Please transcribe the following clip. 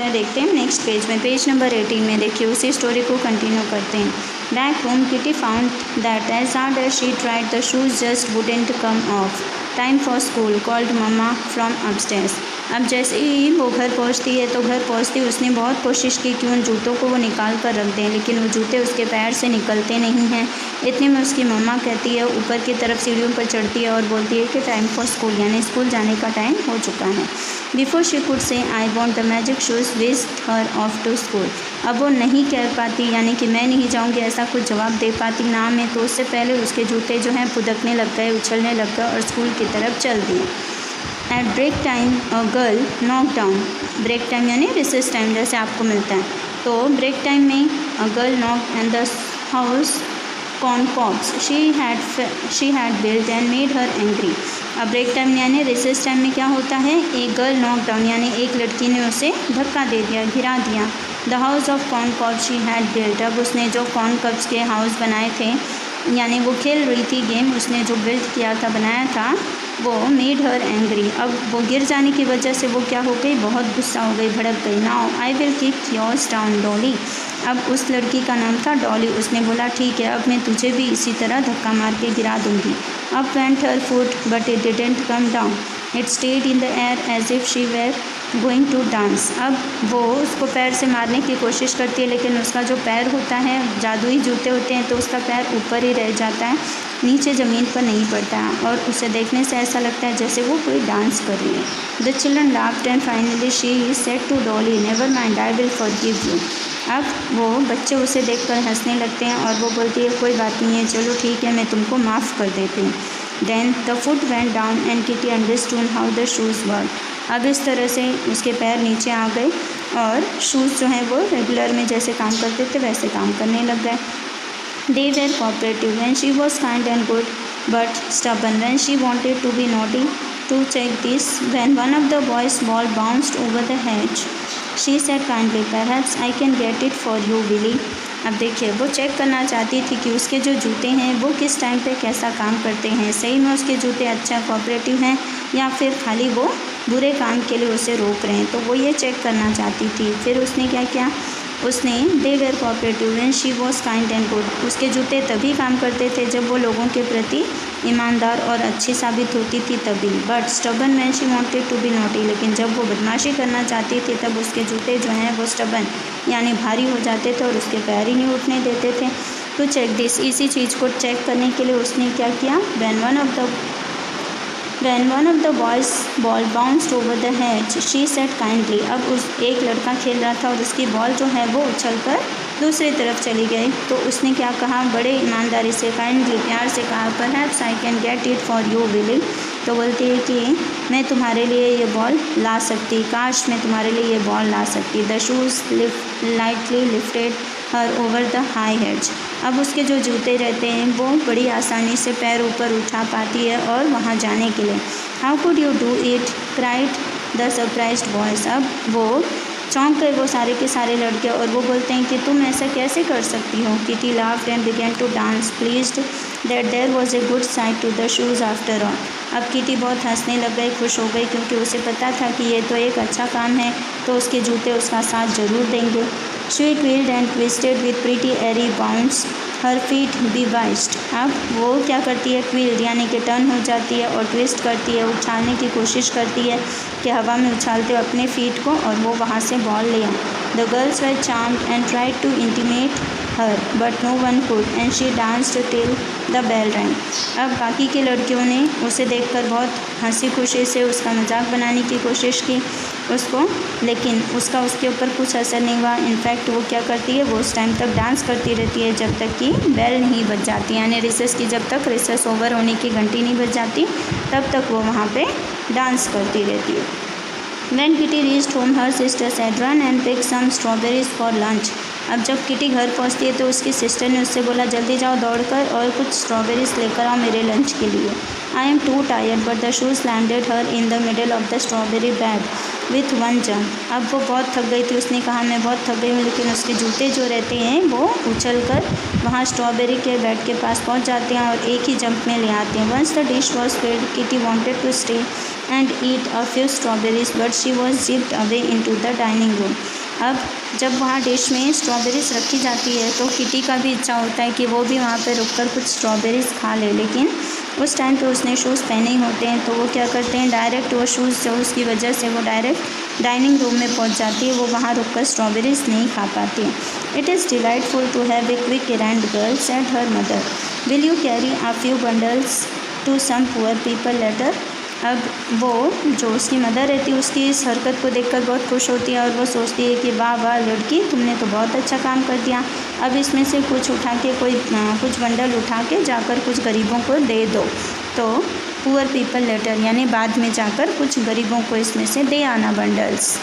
होता है देखते हैं नेक्स्ट पेज में। पेज नंबर 18 में देखिए उसी स्टोरी को कंटिन्यू करते हैं। Back home Kitty found that as hard as she tried the shoes just wouldn't come off. Time for school called mama from upstairs. अब जैसे ही वो घर पहुंचती है तो घर पहुंचती उसने बहुत कोशिश की कि उन जूतों को वो निकाल कर रख दें, लेकिन वो जूते उसके पैर से निकलते नहीं हैं। इतने में उसकी मम्मा कहती है, ऊपर की तरफ सीढ़ियों पर चढ़ती है और बोलती है कि टाइम फॉर स्कूल यानी स्कूल जाने का टाइम हो चुका है। Before she could say I want the magic shoes whisked her off to school. अब वो नहीं कह पाती यानी कि मैं नहीं जाऊँगी ऐसा कुछ जवाब दे पाती ना में, तो उससे पहले उसके जूते जो हैं फुदकने लग गए, उछलने लग गए और स्कूल की तरफ चल दिए। At break time a girl knock down. Break time यानी रिसेस टाइम जैसे आपको मिलता है, तो ब्रेक टाइम में a girl knock and the house corn cobs she had built and made her angry. अब ब्रेक टाइम यानी रिसेस टाइम में क्या होता है, एक गर्ल नॉक डाउन यानी एक लड़की ने उसे धक्का दे दिया, गिरा दिया। The house of corn cobs she had built. अब उसने जो कॉर्न कब्स के हाउस बनाए थे यानी वो खेल रही थी गेम, उसने जो बिल्ड किया था बनाया था वो मेड हर एंग्री। अब वो गिर जाने की वजह से वो क्या हो गई, बहुत गुस्सा हो गई, भड़क गई। Now I will kick yours down Dolly. अब उस लड़की का नाम था डॉली। उसने बोला ठीक है अब मैं तुझे भी इसी तरह धक्का मार के गिरा दूंगी। अब went her foot but it didn't come down, it stayed in the air as if she were going to dance. अब वो उसको पैर से मारने की कोशिश करती है, लेकिन उसका जो पैर होता है जादुई जूते होते हैं तो उसका पैर ऊपर ही रह जाता है, नीचे ज़मीन पर नहीं पड़ता है और उसे देखने से ऐसा लगता है जैसे वो कोई डांस कर रही है। The children laughed and finally she said to Dolly never mind I will forgive you. अब वो बच्चे उसे देखकर हंसने लगते हैं और वो बोलती है कोई बात नहीं है, चलो ठीक है मैं तुमको माफ़ कर देती हूँ। Then the foot went down and Kitty understood how the shoes work. अब इस तरह से उसके पैर नीचे आ गए और शूज़ जो हैं वो रेगुलर में जैसे काम करते थे वैसे काम करने लग गए। They were cooperative when she was kind and good, but stubborn when she wanted to be naughty. To check this, when one of the boys' ball bounced over the hedge, she said kindly, "Perhaps I can get it for you, Willie." अब देखिए वो check करना चाहती थी कि उसके जो जूते हैं वो किस टाइम पे कैसा काम करते हैं, सही में उसके जूते अच्छा कोऑपरेटिव हैं या फिर खाली वो बुरे काम के लिए उसे रोक रहे हैं, तो वो ये चेक करना चाहती थी। फिर उसने क्या किया, उसने they were cooperative when she was kind and good. उसके जूते तभी काम करते थे जब वो लोगों के प्रति ईमानदार और अच्छी साबित होती थी तभी। But stubborn when she wanted to be naughty. लेकिन जब वो बदमाशी करना चाहती थी तब उसके जूते जो हैं वो स्टबन यानी भारी हो जाते थे और उसके पैर ही नहीं उठने देते थे। तो चेक दिस, इसी चीज़ को चेक करने के लिए उसने क्या किया, when one of the boys ball bounced over the hedge, she said kindly. अब उस एक लड़का खेल रहा था और उसकी बॉल जो है वो उछलकर दूसरी तरफ चली गई, तो उसने क्या कहा, बड़े ईमानदारी से काइंडली प्यार से कहा, perhaps I can get it for you Willy. तो बोलती है कि मैं तुम्हारे लिए ये बॉल ला सकती, काश मैं तुम्हारे लिए ये बॉल ला सकती। The shoes lightly lifted her over the high hedges. अब उसके जो जूते रहते हैं वो बड़ी आसानी से पैर ऊपर उठा पाती है और वहाँ जाने के लिए। How could you do it, cried the surprised boys. अब वो चौंक गए वो सारे के सारे लड़के और वो बोलते हैं कि तुम ऐसा कैसे कर सकती हो। Kitty laughed and began to dance, pleased that there was a good side to the shoes after all. अब किटी बहुत हंसने लग गई, खुश हो गई, क्योंकि उसे पता था कि ये तो एक अच्छा काम है तो उसके जूते उसका साथ ज़रूर देंगे। She twirled and twisted with pretty airy bounds, her feet bewised। अब वो क्या करती है, ट्विल्ड यानी कि टर्न हो जाती है और ट्विस्ट करती है, उछालने की कोशिश करती है कि हवा में उछालते हुए अपने फीट को, और वो वहाँ से बॉल ले आई। The girls were charmed and tried to intimate her but no one could and she danced till the bell rang. अब बाकी के लड़कियों ने उसे देखकर बहुत हंसी खुशी से उसका मजाक बनाने की कोशिश की उसको, लेकिन उसका उसके ऊपर कुछ असर नहीं हुआ। इनफैक्ट वो क्या करती है, वो उस टाइम तक डांस करती रहती है जब तक कि बेल नहीं बज जाती, यानी रिसेस की जब तक रिसेस ओवर होने की घंटी नहीं बज जाती तब तक वो वहाँ पे डांस करती रहती है। When Kitty reached home, her sister said, "Run and pick some strawberries for lunch." अब जब किटी घर पहुंचती है तो उसकी सिस्टर ने उससे बोला, जल्दी जाओ दौड़कर और कुछ स्ट्रॉबेरीज लेकर आओ मेरे लंच के लिए। I am to tired but the shoes landed her in the middle of the strawberry bed. with one jump। अब वो बहुत थक गई थी, उसने कहा मैं बहुत थक गई हूँ, लेकिन उसके जूते जो रहते हैं वो उछल कर वहाँ स्ट्रॉबेरी के बेड के पास पहुँच जाते हैं और एक ही जंप में ले आते हैं। Once the dish was filled, Kitty wanted to stay and eat a few strawberries but she was zipped away into the dining room. अब जब वहाँ डिश में स्ट्रॉबेरीज रखी जाती है तो किटी का भी इच्छा होता है कि वो भी वहाँ पे रुककर कुछ स्ट्रॉबेरीज खा ले, लेकिन उस टाइम पे उसने शूज़ पहने ही होते हैं, तो वो क्या करते हैं, डायरेक्ट वो शूज़ जो उसकी वजह से वो डायरेक्ट डाइनिंग रूम में पहुँच जाती है, वो वहाँ रुककर स्ट्रॉबेरीज नहीं खा पाती है। It is delightful to have a quick errand girl, said her mother, will you carry a few bundles to some poor people later. अब वो जो उसकी मदर रहती है उसकी इस हरकत को देखकर बहुत खुश होती है और वो सोचती है कि वाह वाह लड़की, तुमने तो बहुत अच्छा काम कर दिया, अब इसमें से कुछ उठा के कुछ बंडल उठा के जाकर कुछ गरीबों को दे दो। तो पुअर पीपल लेटर यानी बाद में जाकर कुछ गरीबों को इसमें से दे आना बंडल्स।